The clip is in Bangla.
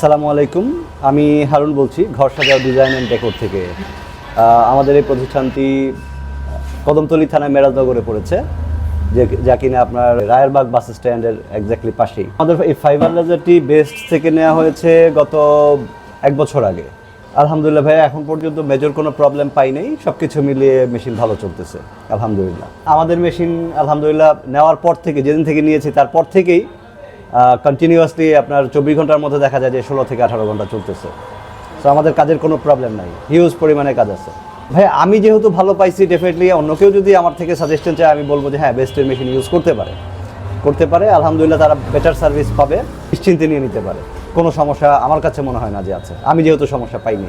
আসসালামু আলাইকুম, আমি হারুন বলছি ঘর সাজাও ডিজাইন অ্যান্ড ডেকোর থেকে। আমাদের এই প্রতিষ্ঠানটি কদমতলী থানায় মেরাজনগরে পড়েছে, যা কিনা আপনার রায়েরবাগ বাস স্ট্যান্ডের একজাক্টলি পাশেই। আমাদের এই ফাইবার লেজারটি বেস্ট থেকে নেওয়া হয়েছে গত 1 বছর আগে। আলহামদুলিল্লাহ ভাই, এখন পর্যন্ত মেজর কোনো প্রবলেম পাই নাই, সব কিছু মিলিয়ে মেশিন ভালো চলতেছে আলহামদুলিল্লাহ। আমাদের মেশিন আলহামদুলিল্লাহ নেওয়ার পর থেকে, যেদিন থেকে নিয়েছি তারপর থেকেই কন্টিনিউয়াসলি আপনার 24 ঘন্টার মধ্যে দেখা যায় যে 16 থেকে 18 ঘন্টা চলতেছে। সো আমাদের কাজের কোনো প্রবলেম নাই, হিউজ পরিমাণে কাজ আছে ভাই। আমি যেহেতু ভালো পাইছি, ডেফিনেটলি অন্য কেউ যদি আমার থেকে সাজেশন চায়, আমি বলবো যে হ্যাঁ, বেস্টের মেশিন ইউজ করতে পারে। আলহামদুলিল্লাহ তারা বেটার সার্ভিস পাবে, নিশ্চিন্তে নিয়ে নিতে পারে। কোনো সমস্যা আমার কাছে মনে হয় না যে আছে, আমি যেহেতু সমস্যা পাইনি।